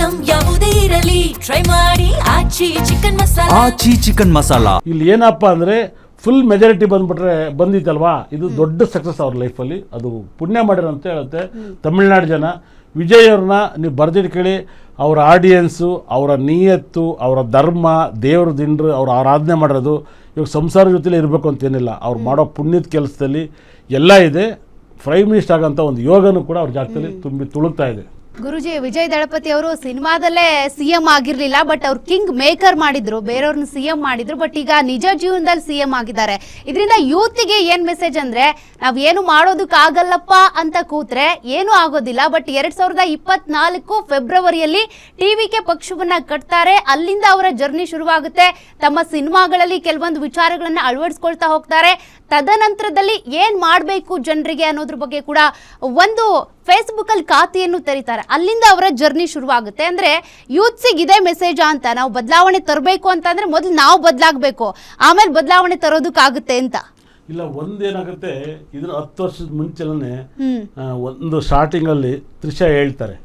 Item ಯಾವುದೇ ಇರಲಿ try ಮಾಡಿ ಆಚಿ ಚಿಕನ್ ಮಸಾಲಾ. ಆಚಿ ಚಿಕನ್ ಮಸಾಲಾ ಇಲ್ಲಿ ಏನಪ್ಪ ಅಂದರೆ ಫುಲ್ ಮೆಜಾರಿಟಿ ಬಂದಿತ್ತಲ್ವಾ, ಇದು ದೊಡ್ಡ ಸಕ್ಸಸ್ ಅವ್ರ ಲೈಫಲ್ಲಿ. ಅದು ಪುಣ್ಯ ಮಾಡಿರೋ ಅಂತ ಹೇಳುತ್ತೆ ತಮಿಳ್ನಾಡು ಜನ. ವಿಜಯ್ ಅವ್ರನ್ನ ನೀವು ಬರ್ದಿಟ್ಕೊಳ್ಳಿ, ಅವರ ಆಡಿಯನ್ಸು, ಅವರ ನಿಯತ್ತು, ಅವರ ಧರ್ಮ, ದೇವ್ರ ದಿಂಡ್ರು, ಅವ್ರು ಆರಾಧನೆ ಮಾಡೋದು, ಇವಾಗ ಸಂಸಾರ ಜೊತೆಲೇ ಇರಬೇಕು ಅಂತೇನಿಲ್ಲ, ಅವ್ರು ಮಾಡೋ ಪುಣ್ಯದ ಕೆಲಸದಲ್ಲಿ ಎಲ್ಲ ಇದೆ. ಪ್ರೈಮ್ ಮಿನಿಸ್ಟರ್ ಆಗೋಂಥ ಒಂದು ಯೋಗನೂ ಕೂಡ ಅವ್ರ ಜಾಗದಲ್ಲಿ ತುಂಬಿ ತುಳುಕ್ತಾ ಇದೆ. ಗುರುಜಿ, ವಿಜಯ್ ದಳಪತಿ ಅವರು ಸಿನಿಮಾದಲ್ಲೇ ಸಿಎಂ ಆಗಿರ್ಲಿಲ್ಲ, ಬಟ್ ಅವ್ರು ಕಿಂಗ್ ಮೇಕರ್ ಮಾಡಿದ್ರು, ಬೇರೆಯವ್ರನ್ನ ಸಿಎಂ ಮಾಡಿದ್ರು. ಬಟ್ ಈಗ ನಿಜ ಜೀವನದಲ್ಲಿ ಸಿಎಂ ಆಗಿದ್ದಾರೆ. ಇದರಿಂದ ಯೂತ್ಗೆ ಏನ್ ಮೆಸೇಜ್ ಅಂದ್ರೆ, ನಾವ್ ಏನು ಮಾಡೋದಕ್ಕಾಗಲ್ಲಪ್ಪ ಅಂತ ಕೂತ್ರೆ ಏನೂ ಆಗೋದಿಲ್ಲ. ಬಟ್ 2024 ಫೆಬ್ರವರಿಯಲ್ಲಿ ಟಿವಿಕೆ ಪಕ್ಷವನ್ನ ಕಟ್ತಾರೆ. ಅಲ್ಲಿಂದ ಅವರ ಜರ್ನಿ ಶುರುವಾಗುತ್ತೆ. ತಮ್ಮ ಸಿನಿಮಾಗಳಲ್ಲಿ ಕೆಲವೊಂದು ವಿಚಾರಗಳನ್ನ ಅಳವಡಿಸ್ಕೊಳ್ತಾ ಹೋಗ್ತಾರೆ. ತದನಂತರದಲ್ಲಿ ಏನ್ ಮಾಡಬೇಕು ಜನರಿಗೆ ಅನ್ನೋದ್ರ ಬಗ್ಗೆ ಕೂಡ ಒಂದು ಫೇಸ್ಬುಕ್ ಅಲ್ಲಿ ಖಾತೆಯನ್ನು ತೆರೀತಾರೆ. ಅಲ್ಲಿಂದ ಅವರ ಜರ್ನಿ ಶುರುವಾಗುತ್ತೆ. ಅಂದ್ರೆ ಯೂತ್ಸಿಗೆ ಇದೇ ಮೆಸೇಜ್ ಅಂತ, ನಾವು ಬದಲಾವಣೆ ತರಬೇಕು ಅಂತಂದ್ರೆ ಮೊದಲು ನಾವು ಬದಲಾಗಬೇಕು, ಆಮೇಲೆ ಬದಲಾವಣೆ ತರೋದಕ್ಕಾಗುತ್ತೆ ಅಂತ. ಇಲ್ಲ, ಒಂದೇನಾಗುತ್ತೆ, ಇದ್ರ 10 ವರ್ಷದ ಮುಂಚೆನೇ ಒಂದು ಸ್ಟಾರ್ಟಿಂಗ್ ಅಲ್ಲಿ ತ್ರಿಷಾ ಹೇಳ್ತಾರೆ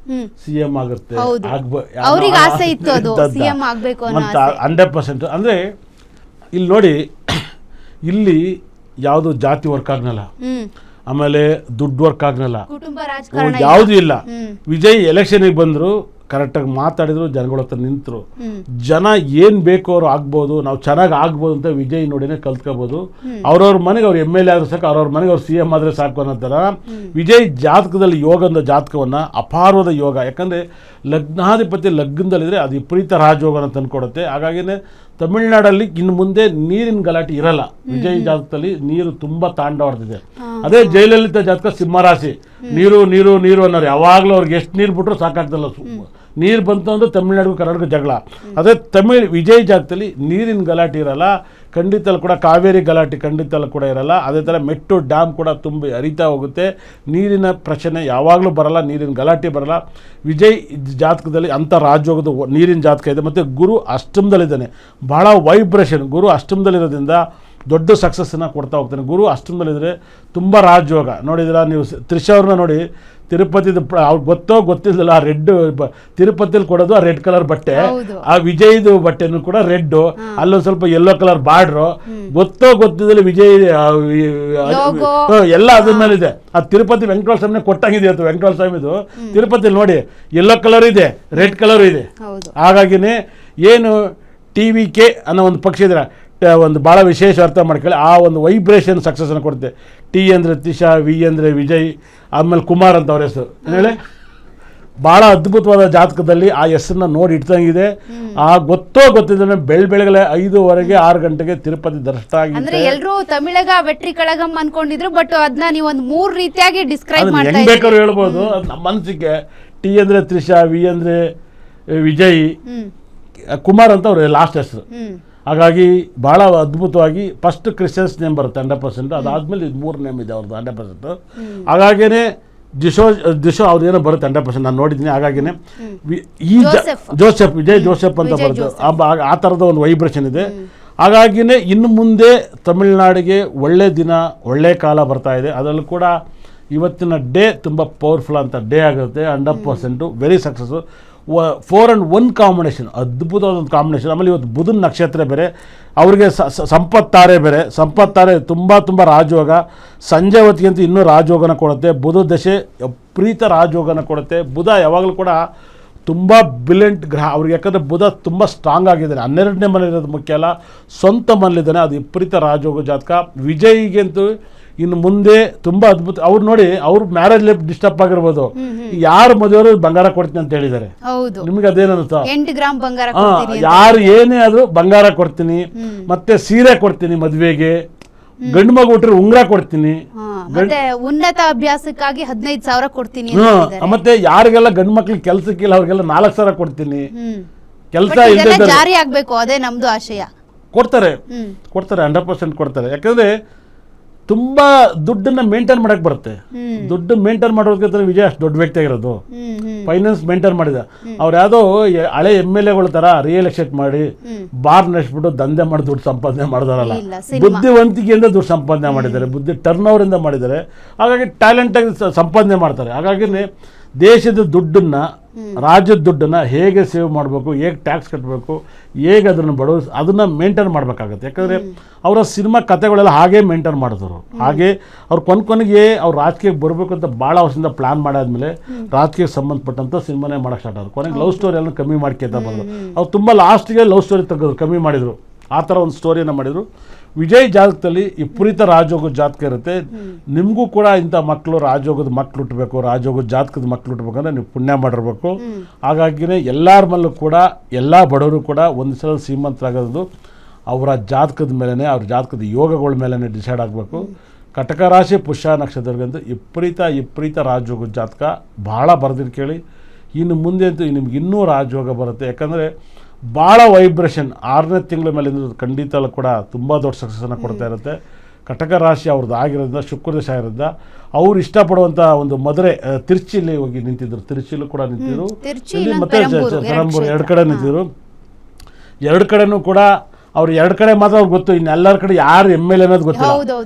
ಸಿಎಂ ಆಗುತ್ತೆ, ಅವ್ರಿಗೆ ಆಸೆ ಇತ್ತು ಅದು ಸಿಎಂ ಆಗ್ಬೇಕು ಅನ್ನೋ 100%. ಅಂದ್ರೆ ಇಲ್ಲಿ ನೋಡಿ, ಇಲ್ಲಿ ಯಾವುದು ಜಾತಿ ವರ್ಕ್ ಆಗಲ್ಲ, ಆಮೇಲೆ ದುಡ್ಡು ವರ್ಕ್ ಆಗಲ್ಲ, ಯಾವುದು ಇಲ್ಲ. ವಿಜಯ್ ಎಲೆಕ್ಷನ್ಗೆ ಬಂದ್ರು, ಕರೆಕ್ಟಾಗಿ ಮಾತಾಡಿದ್ರು, ಜನಗಳ ಹತ್ರ ನಿಂತರು. ಜನ ಏನು ಬೇಕೋ ಅವ್ರು ಆಗ್ಬೋದು, ನಾವು ಚೆನ್ನಾಗಿ ಆಗ್ಬೋದು ಅಂತ ವಿಜಯ್ ನೋಡಿನೇ ಕಲ್ತ್ಕೋಬೋದು. ಅವ್ರವ್ರ ಮನೆಗೆ ಅವ್ರು MLA ಆದ್ರೂ ಸಾಕು, ಅವ್ರವ್ರ ಮನೆಗೆ ಅವ್ರು CM ಆದ್ರೆ ಸಾಕು ಅನ್ನೋ ಥರ ವಿಜಯ್ ಜಾತಕದಲ್ಲಿ ಯೋಗದ ಜಾತಕವನ್ನು ಅಪಾರವಾದ ಯೋಗ. ಯಾಕಂದರೆ ಲಗ್ನಾಧಿಪತಿ ಲಗ್ನದಲ್ಲಿದ್ದರೆ ಅದು ವಿಪರೀತ ರಾಜಯೋಗನ ತಂದುಕೊಡುತ್ತೆ. ಹಾಗಾಗಿನೇ ತಮಿಳ್ನಾಡಲ್ಲಿ ಇನ್ನು ಮುಂದೆ ನೀರಿನ ಗಲಾಟೆ ಇರಲ್ಲ. ವಿಜಯ್ ಜಾತಕದಲ್ಲಿ ನೀರು ತುಂಬ ತಾಂಡವಾಡ್ತಿದೆ. ಅದೇ ಜಯಲಲಿತಾ ಜಾತಕ ಸಿಂಹರಾಶಿ, ನೀರು ನೀರು ನೀರು ಅನ್ನೋರು ಯಾವಾಗಲೂ ಅವ್ರಿಗೆ ಎಷ್ಟು ನೀರು ಬಿಟ್ಟರು ಸಾಕಾಗ್ತಲ್ಲ. ನೀರು ಬಂತು ಅಂದರೆ ತಮಿಳ್ನಾಡಿಗೂ ಕರ್ನಾಟಕ ಜಗಳ. ಅದೇ ವಿಜಯ್ ಜಾಗದಲ್ಲಿ ನೀರಿನ ಗಲಾಟೆ ಇರಲ್ಲ, ಖಂಡಿತಲ್ಲಿ ಕೂಡ ಕಾವೇರಿ ಗಲಾಟೆ ಖಂಡಿತಲ್ಲಿ ಕೂಡ ಇರಲ್ಲ. ಅದೇ ಥರ ಮೆಟ್ಟು ಡ್ಯಾಮ್ ಕೂಡ ತುಂಬಿ ಹರಿತಾ ಹೋಗುತ್ತೆ. ನೀರಿನ ಪ್ರಶ್ನೆ ಯಾವಾಗಲೂ ಬರಲ್ಲ, ನೀರಿನ ಗಲಾಟೆ ಬರಲ್ಲ. ವಿಜಯ್ ಜಾತಕದಲ್ಲಿ ಅಂಥ ರಾಜಯೋಗದ ನೀರಿನ ಜಾತಕ ಇದೆ. ಮತ್ತು ಗುರು ಅಷ್ಟಮದಲ್ಲಿದ್ದಾನೆ, ಭಾಳ ವೈಬ್ರೇಷನ್. ಗುರು ಅಷ್ಟಮದಲ್ಲಿರೋದ್ರಿಂದ ದೊಡ್ಡ ಸಕ್ಸಸ್ಸನ್ನು ಕೊಡ್ತಾ ಹೋಗ್ತಾನೆ. ಗುರು ಅಷ್ಟಮದಲ್ಲಿದ್ದರೆ ತುಂಬ ರಾಜಯೋಗ. ನೋಡಿದ್ರೆ ನೀವು ತ್ರಿಷಾ ಅವ್ರನ್ನ ನೋಡಿ, ತಿರುಪತಿದು ಅವ್ರಿಗೆ ಗೊತ್ತೋ ಗೊತ್ತಿಲ್ಲ, ಆ ರೆಡ್ ತಿರುಪತಿಲಿ ಕೊಡೋದು ಆ ರೆಡ್ ಕಲರ್ ಬಟ್ಟೆ, ಆ ವಿಜಯ್ದು ಬಟ್ಟೆನೂ ಕೂಡ ರೆಡ್, ಅಲ್ಲೊಂದು ಸ್ವಲ್ಪ ಯೆಲ್ಲೋ ಕಲರ್ ಬಾರ್ಡ್ರು, ಗೊತ್ತೋ ಗೊತ್ತಿದ್ದಲ್ಲಿ ವಿಜಯ್ ಎಲ್ಲ ಅದ್ರ ಮೇಲೆ ಇದೆ. ಆ ತಿರುಪತಿ ವೆಂಕಟೇಶ್ವರ ಸ್ವಾಮಿನೇ ಕೊಟ್ಟಂಗಿದೆ ಅದು. ವೆಂಕಟೇಶ್ವರ ಸ್ವಾಮಿದು ತಿರುಪತಿಲಿ ನೋಡಿ ಯೆಲ್ಲೋ ಕಲರ್ ಇದೆ, ರೆಡ್ ಕಲರ್ ಇದೆ. ಹಾಗಾಗಿನೇ ಏನು TVK ಅನ್ನೋ ಒಂದು ಪಕ್ಷ ಇದ್ರೆ ಒಂದು ಭಾಳ ವಿಶೇಷ ಅರ್ಥ ಮಾಡ್ಕೊಳ್ಳಿ. ಆ ಒಂದು ವೈಬ್ರೇಷನ್ ಸಕ್ಸಸ್ನ ಕೊಡುತ್ತೆ. T ಅಂದರೆ ತ್ರಿಷಾ, V ಅಂದರೆ ವಿಜಯ್, ಆಮೇಲೆ ಕುಮಾರ್ ಅಂತ ಅವ್ರ ಹೆಸರು ಹೇಳಿ. ಭಾಳ ಅದ್ಭುತವಾದ ಜಾತಕದಲ್ಲಿ ಆ ಹೆಸರನ್ನ ನೋಡಿ ಇಡ್ತಂಗಿದೆ. ಆ ಗೊತ್ತಿದ್ರೆ ಬೆಳಗ್ಗೆಲೆ 5:15 6 ಗಂಟೆಗೆ ತಿರುಪತಿ ದರ್ಶನ ಆಗಿದೆ. ಅಂದ್ರೆ ಎಲ್ಲರೂ ತಮಿಳಗ ವೆಟ್ರಿ ಕಳಗಂ ಅನ್ಕೊಂಡಿದ್ರು, ಬಟ್ ಅದನ್ನ ನೀವು ಒಂದು 3 ರೀತಿಯಾಗಿ ಡಿಸ್ಕ್ರೈಬ್ ಮಾಡ್ತಾ ಹೆಂಗ್ ಬೇಕಾದ್ರೂ ಹೇಳ್ಬೋದು. ಅದು ನಮ್ಮ ಮನಸ್ಸಿಗೆ T ಅಂದರೆ ತ್ರಿಷಾ, V ಅಂದರೆ ವಿಜಯ್, ಕುಮಾರ್ ಅಂತ ಅವ್ರ ಲಾಸ್ಟ್ ಹೆಸರು. ಹಾಗಾಗಿ ಭಾಳ ಅದ್ಭುತವಾಗಿ ಫಸ್ಟ್ ಕ್ರಿಶ್ಚಿಯನ್ಸ್ ನೇಮ್ ಬರುತ್ತೆ 100%. ಅದಾದಮೇಲೆ 3 ನೇಮ್ ಇದೆ ಅವ್ರದ್ದು 100%. ಹಾಗಾಗಿನೇ ದಿಶೋ ಅವ್ರದ್ದೇನೋ ಬರುತ್ತೆ 100%, ನಾನು ನೋಡಿದ್ದೀನಿ. ಹಾಗಾಗಿನೇ ಈ ಜೋಸೆಫ್, ವಿಜಯ್ ಜೋಸೆಫ್ ಅಂತ ಬರುತ್ತೆ. ಆ ಥರದ ಒಂದು ವೈಬ್ರೇಷನ್ ಇದೆ. ಹಾಗಾಗಿನೇ ಇನ್ನು ಮುಂದೆ ತಮಿಳ್ನಾಡಿಗೆ ಒಳ್ಳೆ ದಿನ, ಒಳ್ಳೆ ಕಾಲ ಬರ್ತಾ ಇದೆ. ಅದರಲ್ಲೂ ಕೂಡ ಇವತ್ತಿನ ಡೇ ತುಂಬ ಪವರ್ಫುಲ್ ಅಂತ ಡೇ ಆಗುತ್ತೆ. 100% ವೆರಿ ಸಕ್ಸಸ್ಸು. 4 and 1 ಕಾಂಬಿನೇಷನ್, ಅದ್ಭುತವಾದ ಒಂದು ಕಾಂಬಿನೇಷನ್. ಆಮೇಲೆ ಇವತ್ತು ಬುಧನ ನಕ್ಷತ್ರ ಬೇರೆ, ಅವ್ರಿಗೆ ಸಂಪತ್ತಾರೆ ಬೇರೆ. ಸಂಪತ್ತಾರೆ ತುಂಬ ರಾಜಯೋಗ. ಸಂಜೆ ಹೊತ್ತಿಗಂತೂ ಇನ್ನೂ ರಾಜಯೋಗನ ಕೊಡುತ್ತೆ. ಬುಧ ದಶೆ ವಿಪರೀತ ರಾಜಯೋಗನ ಕೊಡುತ್ತೆ. ಬುಧ ಯಾವಾಗಲೂ ಕೂಡ ತುಂಬ ಬ್ರಿಲಿಯಂಟ್ ಗ್ರಹ ಅವ್ರಿಗೆ. ಯಾಕಂದರೆ ಬುಧ ತುಂಬ ಸ್ಟ್ರಾಂಗ್ ಆಗಿದ್ದಾನೆ. 12ನೇ ಮನೇಲಿರೋದು ಮುಖ್ಯ ಅಲ್ಲ, ಸ್ವಂತ ಮನೇಲಿದ್ದಾನೆ. ಅದು ವಿಪರೀತ ರಾಜಯೋಗ ಜಾತಕ. ವಿಜಯ್ಗಂತೂ ಇನ್ನು ಮುಂದೆ ತುಂಬ ಅದ್ಭುತ. ಅವ್ರು ನೋಡಿ, ಅವ್ರ ಮ್ಯಾರೇಜ್ ಲೈಫ್ ಡಿಸ್ಟರ್ಬ್ ಆಗಿರ್ಬೋದು, ಯಾರು ಮದುವೆಯವರು ಬಂಗಾರ ಕೊಡ್ತೀನಿ ಅಂತ ಹೇಳಿದ್ದಾರೆ. ನಿಮ್ಗೆ ಅದೇನನ್ನುತ್ತಾ? 8 ಗ್ರಾಮ್ ಬಂಗಾರ, ಯಾರು ಏನೇ ಆದ್ರೂ ಬಂಗಾರ ಕೊಡ್ತೀನಿ, ಮತ್ತೆ ಸೀರೆ ಕೊಡ್ತೀನಿ, ಮದುವೆಗೆ ಗಂಡು ಮಗು ಹುಟ್ಟರೆ ಉಂಗ್ರ ಕೊಡ್ತೀನಿ, ಉನ್ನತ ಅಭ್ಯಾಸಕ್ಕಾಗಿ 15,000 ಕೊಡ್ತೀನಿ, ಮತ್ತೆ ಯಾರಿಗೆಲ್ಲ ಗಂಡು ಮಕ್ಳಿಗೆ ಕೆಲ್ಸಕ್ಕಿಲ್ಲ ಅವ್ರಿಗೆಲ್ಲ 4,000 ಕೊಡ್ತೀನಿ. ಕೆಲಸ ಜಾರಿ ಆಗ್ಬೇಕು, ಅದೇ ನಮ್ದು ಆಶಯ. ಕೊಡ್ತಾರೆ 100% ಕೊಡ್ತಾರೆ. ಯಾಕಂದ್ರೆ ತುಂಬ ದುಡ್ಡನ್ನು ಮೇಂಟೈನ್ ಮಾಡಕ್ಕೆ ಬರುತ್ತೆ. ದುಡ್ಡು ಮೇಂಟೈನ್ ಮಾಡೋದಕ್ಕೆ ವಿಜಯ್ ಅಷ್ಟು ದೊಡ್ಡ ವ್ಯಕ್ತಿ ಆಗಿರೋದು. ಫೈನಾನ್ಸ್ ಮೇಂಟೈನ್ ಮಾಡಿದ. ಅವ್ರು ಯಾವುದೋ ಹಳೆ MLAಗಳ ಥರ ರಿಯಲ್ ಎಸ್ಟೇಟ್ ಮಾಡಿ ಬಾರ್ ನಡೆಸ್ಬಿಟ್ಟು ದಂಧೆ ಮಾಡಿ ದುಡ್ಡು ಸಂಪಾದನೆ ಮಾಡಿದಾರಲ್ಲ. ಬುದ್ಧಿವಂತಿಕೆಯಿಂದ ದುಡ್ಡು ಸಂಪಾದನೆ ಮಾಡಿದ್ದಾರೆ, ಬುದ್ಧಿ ಟರ್ನ್ ಓವರಿಂದ ಮಾಡಿದ್ದಾರೆ. ಹಾಗಾಗಿ ಟ್ಯಾಲೆಂಟಾಗಿ ಸಂಪಾದನೆ ಮಾಡ್ತಾರೆ. ಹಾಗಾಗಿ ದೇಶದ ದುಡ್ಡನ್ನು ರಾಜ್ಯದ ದುಡ್ಡನ್ನು ಹೇಗೆ ಸೇವ್ ಮಾಡಬೇಕು, ಹೇಗೆ ಟ್ಯಾಕ್ಸ್ ಕಟ್ಟಬೇಕು, ಹೇಗೆ ಅದನ್ನು ಅದನ್ನು ಮೇಂಟೈನ್ ಮಾಡಬೇಕಾಗತ್ತೆ. ಯಾಕಂದರೆ ಅವರ ಸಿನಿಮಾ ಕಥೆಗಳೆಲ್ಲ ಹಾಗೇ ಮೇಂಟೈನ್ ಮಾಡಿದ್ರು. ಹಾಗೆ ಅವ್ರು ಕೊನೆಗೆ ಅವ್ರು ರಾಜಕೀಯಕ್ಕೆ ಬರಬೇಕು ಅಂತ ಭಾಳ ವರ್ಷದಿಂದ ಪ್ಲಾನ್ ಮಾಡಾದ್ಮೇಲೆ ರಾಜಕೀಯಕ್ಕೆ ಸಂಬಂಧಪಟ್ಟಂಥ ಸಿನಿಮಾನೇ ಮಾಡೋಕ್ಕೆ ಸ್ಟಾರ್ಟ್ ಆದ್ರು. ಕೊನೆಗೆ ಲವ್ ಸ್ಟೋರಿ ಎಲ್ಲ ಕಮ್ಮಿ ಮಾಡ್ಕೊತಾ ಬಂದರು. ಅವ್ರು ತುಂಬ ಲಾಸ್ಟ್ಗೆ ಲವ್ ಸ್ಟೋರಿ ತೆಗೆದ್ರು, ಕಮ್ಮಿ ಮಾಡಿದರು. ಆ ಥರ ಒಂದು ಸ್ಟೋರಿಯನ್ನು ಮಾಡಿದರು. ವಿಜಯ್ ಜಾತಕದಲ್ಲಿ ವಿಪರೀತ ರಾಜಯೋಗದ ಜಾತಕ ಇರುತ್ತೆ. ನಿಮಗೂ ಕೂಡ ಇಂಥ ಮಕ್ಕಳು ರಾಜಯೋಗದ ಮಕ್ಕಳು ಹುಟ್ಟಬೇಕು, ರಾಜಯೋಗದ ಜಾತಕದ ಮಕ್ಕಳು ಹುಟ್ಟಬೇಕಂದ್ರೆ ನೀವು ಪುಣ್ಯ ಮಾಡಿರ್ಬೇಕು. ಹಾಗಾಗಿನೇ ಎಲ್ಲರ ಮೇಲೂ ಕೂಡ ಎಲ್ಲ ಬಡವರು ಕೂಡ ಒಂದು ಸಲ ಶ್ರೀಮಂತರಾಗೋದು ಅವರ ಜಾತಕದ ಮೇಲೇ, ಅವ್ರ ಜಾತಕದ ಯೋಗಗಳ ಮೇಲೇ ಡಿಸೈಡ್ ಆಗಬೇಕು. ಕಟಕ ರಾಶಿ ಪುಷ್ಯ ನಕ್ಷತ್ರಗಂತೂ ವಿಪರೀತ ರಾಜಯೋಗದ ಜಾತಕ ಭಾಳ ಬರೆದಿದ್ದು ಕೇಳಿ. ಇನ್ನು ಮುಂದೆ ಅಂತೂ ನಿಮ್ಗೆ ಇನ್ನೂ ರಾಜಯೋಗ ಬರುತ್ತೆ. ಯಾಕಂದರೆ ಭಾಳ ವೈಬ್ರೇಷನ್ 6ನೇ ತಿಂಗಳ ಮೇಲಿಂದ ಖಂಡಿತ ಕೂಡ ತುಂಬ ದೊಡ್ಡ ಸಕ್ಸಸ್ಸನ್ನು ಕೊಡ್ತಾ ಇರುತ್ತೆ. ಕಟಕ ರಾಶಿ ಅವ್ರದ್ದು ಆಗಿರೋದ್ರಿಂದ, ಶುಕ್ರದೇಶ ಆಗಿರೋದ್ರಿಂದ ಅವ್ರು ಇಷ್ಟಪಡುವಂಥ ಒಂದು ಮದುವೆ ತಿರುಚಿಲಿ ಹೋಗಿ ನಿಂತಿದ್ರು. ತಿರುಚಿಲೂ ಕೂಡ ನಿಂತಿದ್ರು, ಮತ್ತು ಪೆರಂಬೂರು 2 ಕಡೆ ನಿಂತಿದ್ರು. 2 ಕಡೆನೂ ಕೂಡ ಅವ್ರು 2 ಕಡೆ ಮಾತ್ರ ಅವ್ರಿಗೆ ಗೊತ್ತು, ಇನ್ನೆಲ್ಲರ ಕಡೆ ಯಾರು MLA ಅನ್ನೋದು ಗೊತ್ತಿಲ್ಲ.